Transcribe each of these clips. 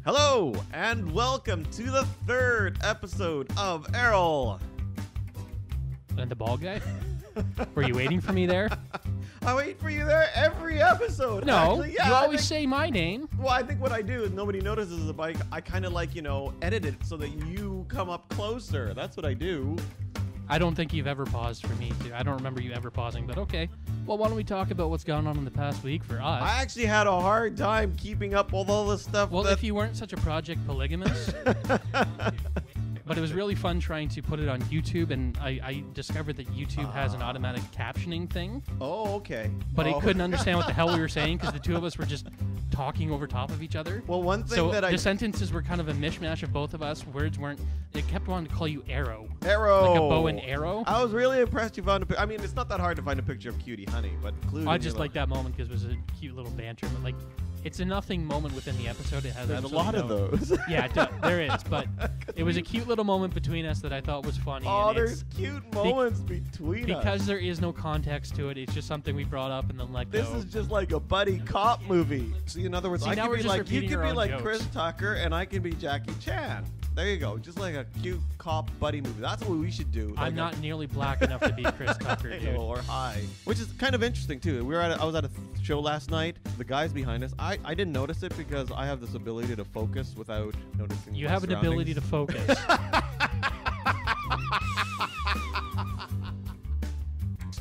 Hello, and welcome to the third episode of Errol. And the bald guy? Were you waiting for me there? I wait for you there every episode. No, actually. Yeah, you always say my name. Well, I think what I do is nobody notices it, but I kind of like, edit it so that you come up closer. That's what I do. I don't think you've ever paused for me, too. I don't remember you ever pausing, but okay. Well, why don't we talk about what's gone on in the past week for us? I actually had a hard time keeping up with all this stuff. Well, if you weren't such a project polygamist. But it was really fun trying to put it on YouTube, and I discovered that YouTube has an automatic captioning thing. Oh, okay. But it couldn't understand what the hell we were saying because the two of us were just talking over top of each other. Well, one thing the sentences were kind of a mishmash of both of us. Words weren't. They kept wanting to call you Arrow. Arrow. Like a bow and arrow. I was really impressed you found a picture. I mean, it's not that hard to find a picture of Cutie Honey, but I just like that moment because it was a cute little banter. But like, it's a nothing moment within the episode. It has There's a lot of those. Yeah, there is. But it was a cute little moment between us that I thought was funny. Oh, there's cute moments between us. Because there is no context to it. It's just something we brought up and then let go. This is just like a buddy cop movie. See, in other words, I can be like, you can be like Chris Tucker and I can be Jackie Chan. There you go. Just like a cute cop buddy movie. That's what we should do. I'm not nearly black enough to be Chris Tucker, dude. Or high. Which is kind of interesting, too. I was at a show last night. The guys behind us, I didn't notice it because I have this ability to focus without noticing You have an ability to focus.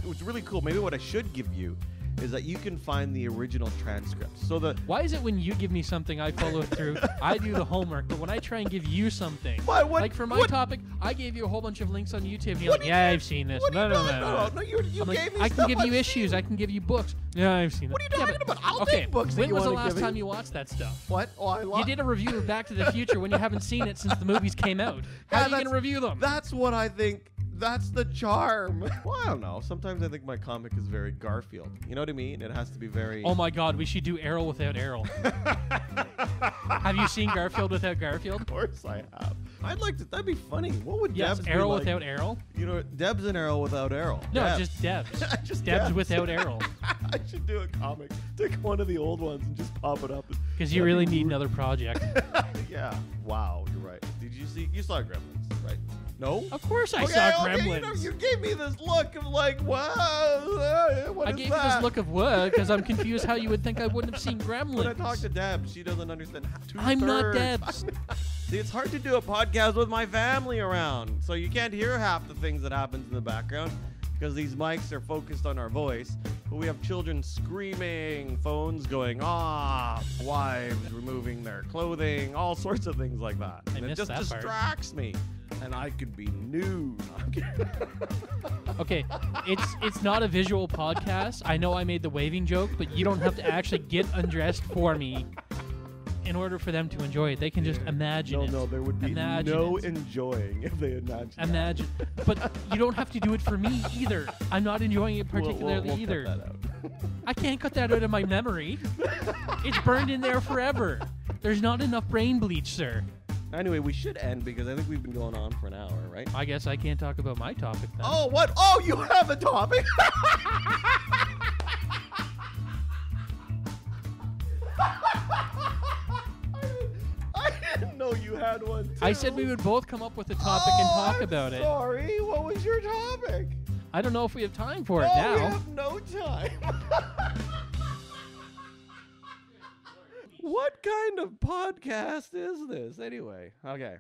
What's really cool, maybe what I should give you is that you can find the original transcripts. So Why is it when you give me something I follow through, I do the homework, but when I try and give you something, like for my topic, I gave you a whole bunch of links on YouTube, and you're like, yeah, I've seen this. No, you gave me I can give you I've issues, seen. I can give you books. Yeah, I've seen that. What are you talking about? I'll take books that when you was the want to last give time me. you watched that stuff? What? Oh, You did a review of Back to the Future when you haven't seen it since the movies came out. How are you going to review them? That's what I think. That's the charm. Well, I don't know. Sometimes I think my comic is very Garfield. You know what I mean? It has to be very... Oh my God, we should do Errol without Errol. Have you seen Garfield without Garfield? Of course I have. I'd like to... That'd be funny. What would Yes, Debs Errol be like? without Errol? You know, Debs and Errol without Errol. No, Debs. just Debs. Just Debs Debs. without Errol. I should do a comic. Take one of the old ones and just pop it up. Because you really need another project. Yeah. Wow, you're right. Did you see... You saw Gremlins, right? No? Of course I saw Gremlins. You gave me this look of like, wow, what I is gave that? you this look of what? Because I'm confused how you would think I wouldn't have seen Gremlins. When I talk to Debs, she doesn't understand. I'm not Debs. See, it's hard to do a podcast with my family around, so you can't hear half the things that happens in the background because these mics are focused on our voice. But we have children screaming, phones going off, wives removing their clothing, all sorts of things like that. And it just distracts me. And I could be nude. Okay, it's not a visual podcast. I know I made the waving joke, but you don't have to actually get undressed for me in order for them to enjoy it. They can just imagine it. No, there would be no enjoying if they imagine. But you don't have to do it for me either. I'm not enjoying it particularly we'll either. Cut that out. I can't cut that out of my memory. It's burned in there forever. There's not enough brain bleach, sir. Anyway, we should end because I think we've been going on for an hour, right? I guess I can't talk about my topic then. Oh, what? Oh, you have a topic? I didn't know you had one, too. I said we would both come up with a topic and talk about it. Sorry, what was your topic? I don't know if we have time for it now. We have no time. What kind of podcast is this, anyway? Okay.